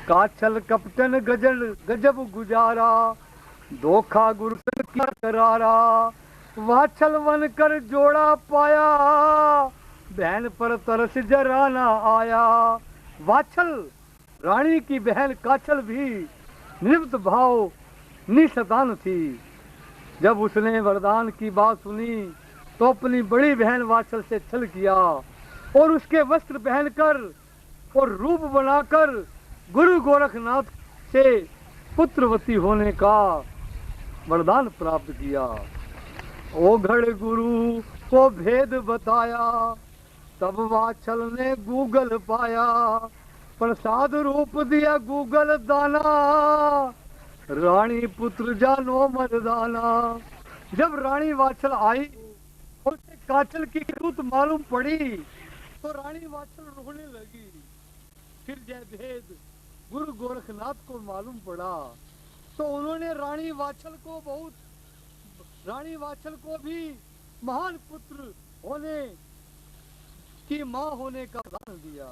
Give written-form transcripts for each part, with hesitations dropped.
काछल कपटन गजल गजब गुजारा, धोखा गुरुतन किया करारा। वाछल वन कर जोड़ा पाया, बहन पर तरस जरा ना आया। वाछल रानी की बहन काछल भी निवृत्त भाव निशतान थी। जब उसने वरदान की बात सुनी तो अपनी बड़ी बहन वाछल से छल किया और उसके वस्त्र पहनकर और रूप बनाकर गुरु गोरखनाथ से पुत्रवती होने का वरदान प्राप्त किया। ओघड़ गुरु को भेद बताया, तब वाछल ने गूगल पाया। प्रसाद रूप दिया गूगल दाना, रानी पुत्र जानो मर्दाना। जब रानी वाछल आई और उसे काछल की रूप मालूम पड़ी तो रानी वाछल रोने लगी। फिर जय भेद गुरु गोरखनाथ को मालूम पड़ा तो उन्होंने रानी वाछल को भी महान पुत्र होने की माँ होने का दान दिया।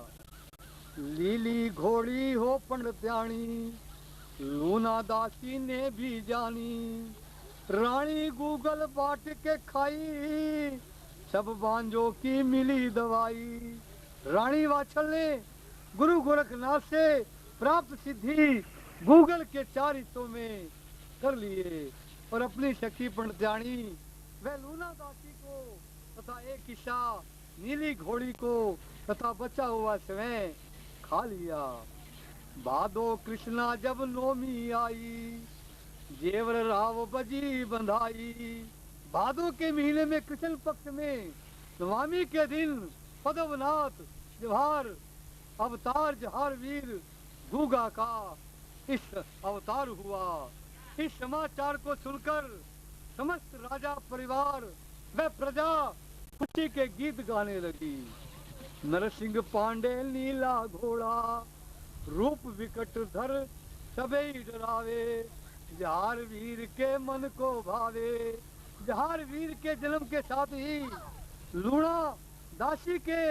लीली घोड़ी हो पंडित्याणी, लूना दासी ने भी जानी। रानी गूगल बाट के खाई, सब बांझों की मिली दवाई। रानी वाछल ने गुरु गोरखनाथ से प्राप्त सिद्धि गूगल के 4 हिस्सों में कर लिए और अपनी सखी पंडित्याणी व लूना दासी को तथा एक हिस्सा नीली घोड़ी को तथा बचा हुआ स्वयं खा लिया। भादो कृष्णा जब नौमी आई, जेवर राव बजी बंधाई। भादो के महीने में कृष्ण पक्ष में नवमी के दिन पद्मनाथ जवाहर अवतार जहार वीर गूगा का इस अवतार हुआ। इस समाचार को सुनकर समस्त राजा परिवार व प्रजा खुशी के गीत गाने लगी। नरसिंह पांडे नीला घोड़ा, रूप विकट धर सबे डरावे। जहार वीर के मन को भावे। जहार वीर के जन्म के साथ ही लूणा दासी के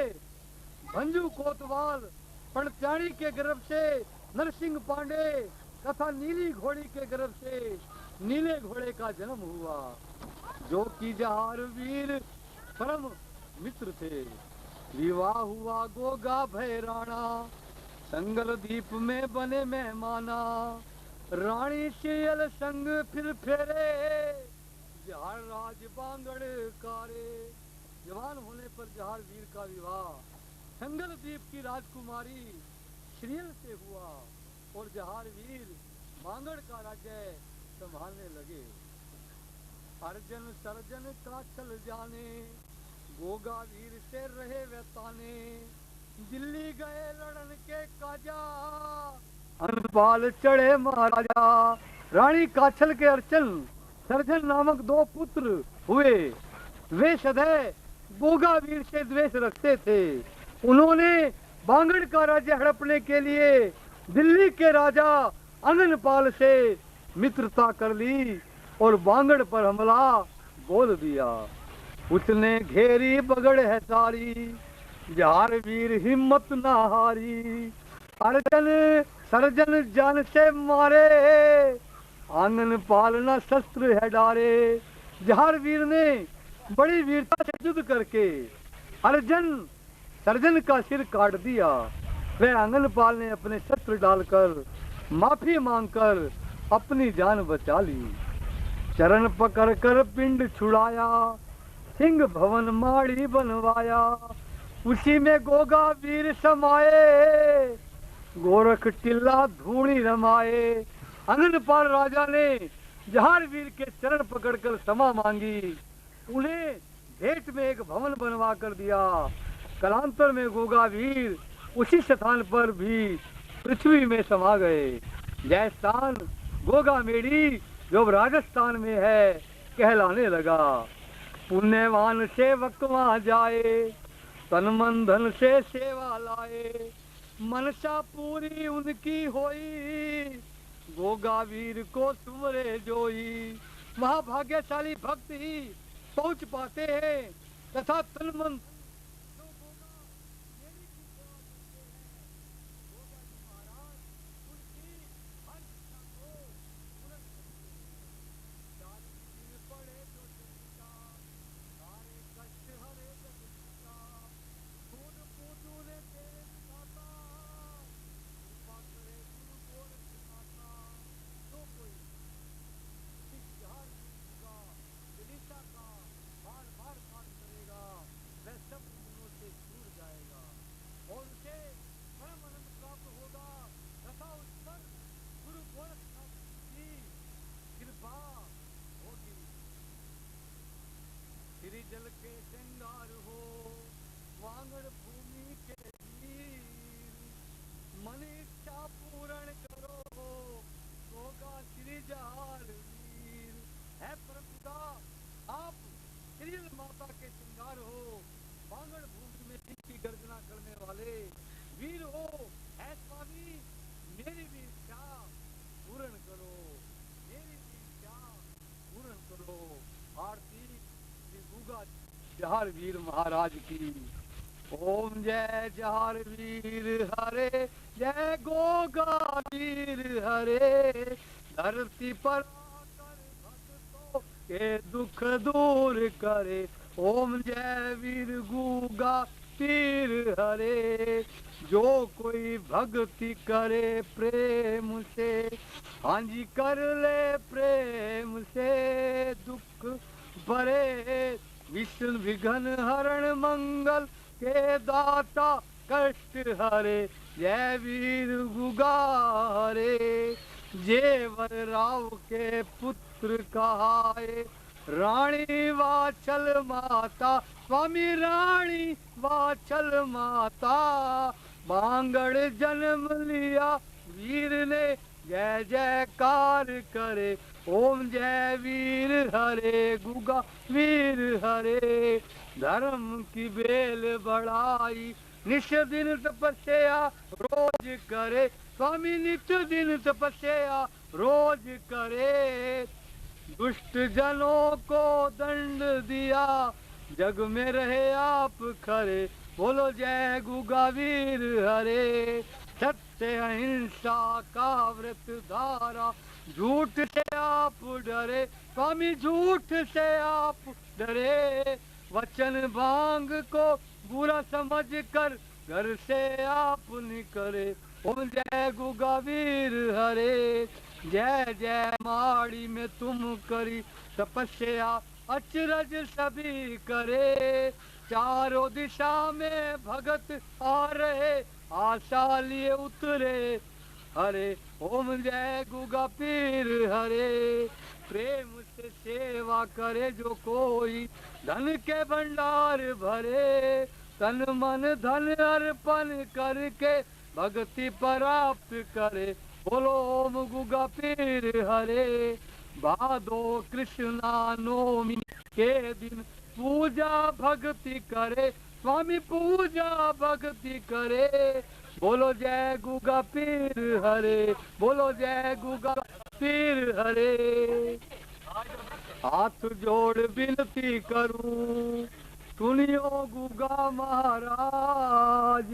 भंजू कोतवाल पंडित्याणी के गर्भ से नरसिंह पांडे तथा नीली घोड़ी के गर्भ से नीले घोड़े का जन्म हुआ, जो कि जहार वीर परम मित्र थे। विवाह हुआ गोगा भैराणा, संगल द्वीप में बने मेहमाना। रानी शियल संग फिर फेरे, जहार राज बांगड़ कारे। जवान होने पर जहार वीर का विवाह संगल द्वीप की राजकुमारी श्रीयल से हुआ और जहार वीर बांगड़ का राज्य संभालने लगे। अर्जन सर्जन काछल जाने, गोगा वीर से रहे वे ताने। दिल्ली गए लड़न के काजा, अनपाल चढ़े महाराजा। रानी काछल के अर्चन सर्जन नामक 2 पुत्र हुए। वे सदैव गोगा वीर से द्वेष रखते थे। उन्होंने बांगड़ का राज्य हड़पने के लिए दिल्ली के राजा अंगनपाल से मित्रता कर ली और बांगड़ पर हमला बोल दिया। उसने घेरी बगड़ है सारी, जहार वीर हिम्मत ना हारी। अर्जन सर्जन जान से मारे, आंगनपाल न शस्त्र है डारे। जहार वीर ने बड़ी वीरता से युद्ध करके अर्जन सर्जन का सिर काट दिया। वह आंगनपाल ने अपने शस्त्र डालकर माफी मांगकर अपनी जान बचा ली। चरण पकड़कर पिंड छुड़ाया, सिंह भवन माड़ी बनवाया। उसी में गोगा वीर समाये, गोरख टिल्ला धूणी रमाए। अंगनपाल राजा ने जहार वीर के चरण पकड़कर क्षमा मांगी। उन्हें भेंट में एक भवन बनवा कर दिया। कालांतर में गोगा वीर उसी स्थान पर भी पृथ्वी में समा गए। यह स्थान गोगा मेड़ी जो राजस्थान में है कहलाने लगा। पुण्यवान सेवक वहाँ जाए, तन मन धन से सेवा लाए। मनसा पूरी उनकी होई, गोगा वीर को सुमरे जोई। वहाँ भाग्यशाली भक्त ही पहुँच पाते हैं तथा तन मन जहार वीर महाराज की। ओम जय जहार वीर हरे, जय गोगा वीर हरे। धरती पर आकर भक्तों के दुख दूर करे। ओम जय वीर गोगा वीर हरे। जो कोई भक्ति करे प्रेम से, हाँ जी कर ले प्रेम से दुख भरे। विष्णु विघ्न हरण मंगल के दाता कष्ट हरे। जय वीर गुगा हरे। जेवर राव के पुत्र कहाए, रानी वाचल माता। स्वामी रानी वाचल माता। बांगड़ जन्म लिया वीर ने, जय जयकार करे। ओम जय वीर हरे, गुगा वीर हरे। धर्म की बेल बढ़ाई, निश दिन तपस्या रोज करे। स्वामी नित्य दिन तपस्या रोज करे। दुष्ट जनों को दंड दिया, जग में रहे आप खरे। बोलो जय गुगा वीर हरे। सत्य अहिंसा का व्रत धारा, झूठ से आप डरे। स्वामी झूठ से आप डरे। वचन भांग को बुरा समझ कर घर से आप निकले। ओम जय गुगा वीर हरे। जय जय माड़ी में तुम करी तपस्या, अचरज सभी करे। चारों दिशा में भगत आ रहे, आशा लिए उतरे हरे। ओम जय गुगा पीर हरे। प्रेम से सेवा करे जो कोई, धन के भंडार भरे। तन मन धन अर्पण करके भक्ति प्राप्त करे। बोलो ओम गुगा पीर हरे। भादो कृष्णा नवमी के दिन पूजा भक्ति करे। स्वामी पूजा भक्ति करे। बोलो जय गुगा पीर हरे। बोलो जय गुगा पीर हरे। हाथ जोड़ विनती करूं, सुनियो गुगा महाराज।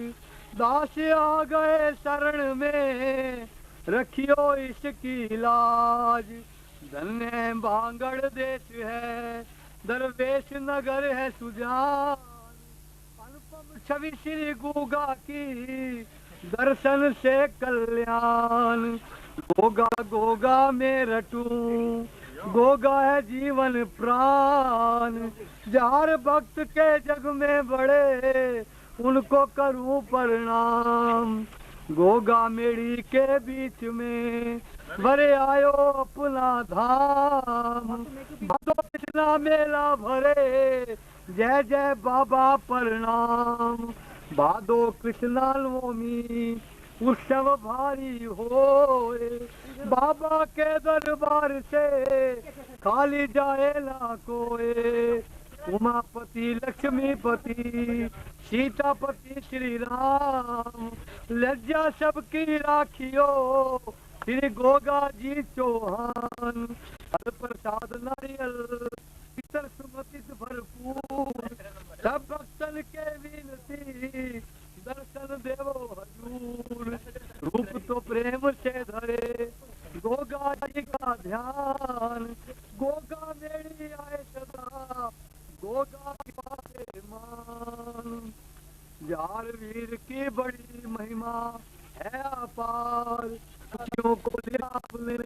दास आ गए शरण में, रखियो इसकी लाज। धन्य बांगड़ देश है, दरवेश नगर है सुजान। अनुपम छवि श्री गुगा की, दर्शन से कल्याण। गोगा गोगा में रटूं, गोगा है जीवन प्राण। जार भक्त के जग में बड़े, उनको करूं प्रणाम। गोगा मेड़ी के बीच में, भरे आयो अपना धाम। भादो कृष्णा मेला भरे, जय जय बाबा प्रणाम। भादो कृष्णा नवमी उत्सव भारी होए। बाबा के दरबार से खाली जाए ना कोई। उमापति लक्ष्मीपति सीतापति श्री राम, लज्जा सबकी राखियो श्री गोगा जी चौहान। फल प्रसाद नारियल इतर सुमति भरपूर, सब भक्तन के विनती दर्शन देवो हजूर। रूप तो प्रेम से धरे, गोगा जी का ध्यान। गोगा मेरी आए सदा, गोगा की बातें मान। जार वीर की बड़ी महिमा है अपार। खुशियों को लिया आपने,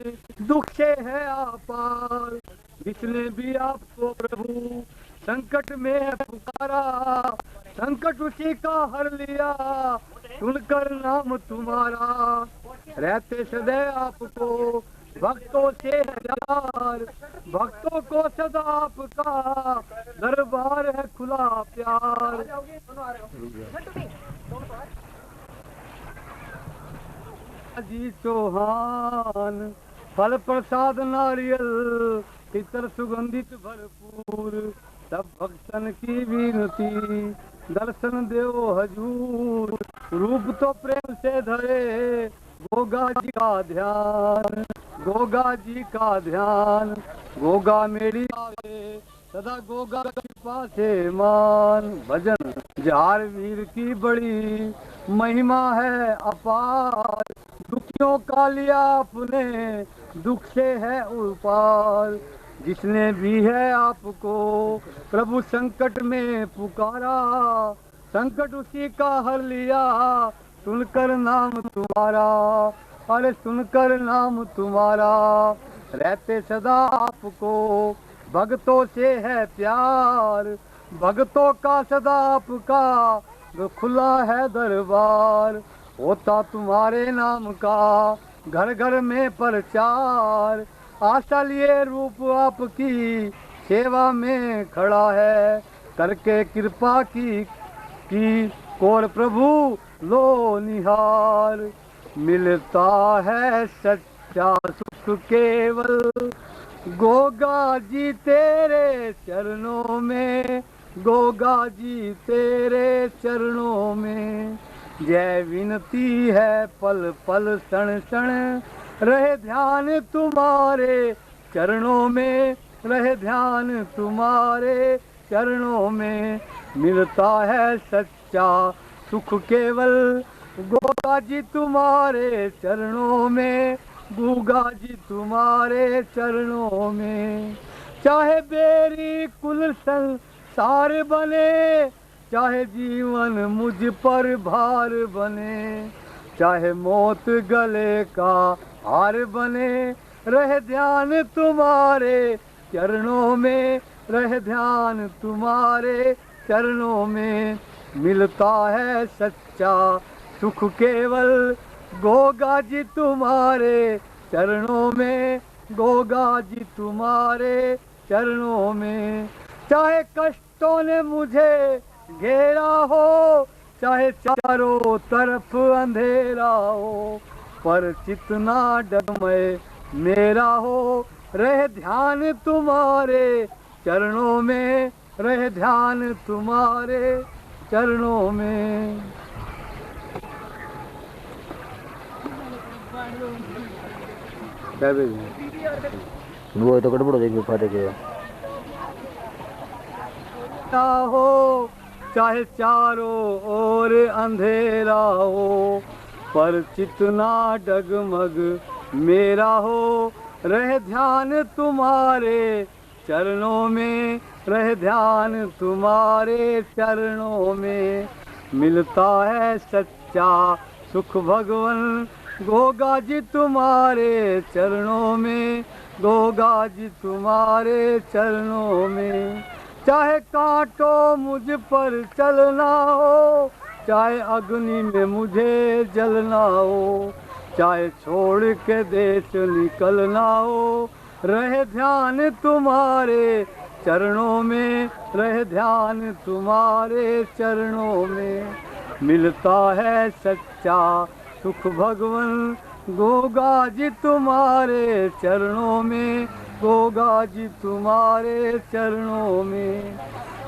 दुख से है अपार। जिसने भी आपको प्रभु संकट में पुकारा, संकट उसी का हर लिया। सुनकर नाम तुम्हारा, रहते सदैव आपको भक्तों से हजार। भक्तों को सदा आपका दरबार है खुला प्यार। जी चौहान, फल प्रसाद नारियल इतर सुगंधित भरपूर। सब भक्तन की विनती दर्शन देव हजूर। रूप तो प्रेम से धरे, गोगा जी का ध्यान। गोगा जी का ध्यान, गोगा मेरी आवे सदा गोगा कृपा से मान। भजन जार वीर की बड़ी महिमा है अपार। दुखियों का लिया अपने दुख से है उपार। जिसने भी है आपको प्रभु संकट में पुकारा, संकट उसी का हर लिया सुनकर नाम तुम्हारा। अरे सुनकर नाम तुम्हारा, रहते सदा आपको भक्तों से है प्यार। भक्तों का सदा आपका खुला है दरबार। होता तुम्हारे नाम का घर घर में प्रचार। आशा लिए रूप आपकी सेवा में खड़ा है। करके कृपा की कोर प्रभु लो निहार। मिलता है सच्चा सुख केवल गोगा जी तेरे चरणों में। गोगा जी तेरे चरणों में। जय विनती है पल पल क्षण क्षण रहे ध्यान तुम्हारे चरणों में। रहे ध्यान तुम्हारे चरणों में। मिलता है सच्चा सुख केवल गोगा जी तुम्हारे चरणों में। गोगा जी तुम्हारे चरणों में। चाहे बेरी कुल संसार बने, चाहे जीवन मुझ पर भार बने, चाहे मौत गले का हार बने, रहे ध्यान तुम्हारे चरणों में। रहे ध्यान तुम्हारे चरणों में। मिलता है सच्चा सुख केवल गोगा जी तुम्हारे चरणों में। गोगा जी तुम्हारे चरणों में। चाहे कष्टों ने मुझे घेरा हो, चाहे चारों तरफ अंधेरा हो, पर चितना डगमय मेरा हो। रहे ध्यान तुम्हारे चरणों में। रहे ध्यान तुम्हारे चरणों में। वो तो गड़बड़ हो जाएगी फाटे के। हो चाहे चारों ओर अंधेरा हो, पर चितना डगमग मेरा हो। रहे ध्यान तुम्हारे चरणों में। रहे ध्यान तुम्हारे चरणों में। मिलता है सच्चा सुख भगवन गोगा जी तुम्हारे चरणों में। गोगा जी तुम्हारे चरणों में। चाहे कांटों मुझ पर चलना हो, चाहे अग्नि में मुझे जलना हो, चाहे छोड़ के देश निकलना हो, रहे ध्यान तुम्हारे चरणों में। रहे ध्यान तुम्हारे चरणों में। मिलता है सच्चा सुख भगवन गोगा जी तुम्हारे चरणों में। गोगा जी तुम्हारे चरणों में।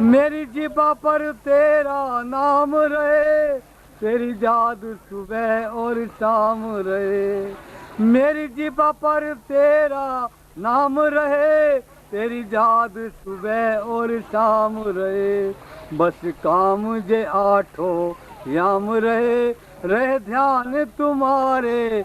मेरी जिबा पर तेरा नाम रहे, तेरी याद सुबह और शाम रहे। मेरी जिबा पर तेरा नाम रहे, तेरी याद सुबह और शाम रहे। बस काम जे आठों याम रहे, रहे ध्यान तुम्हारे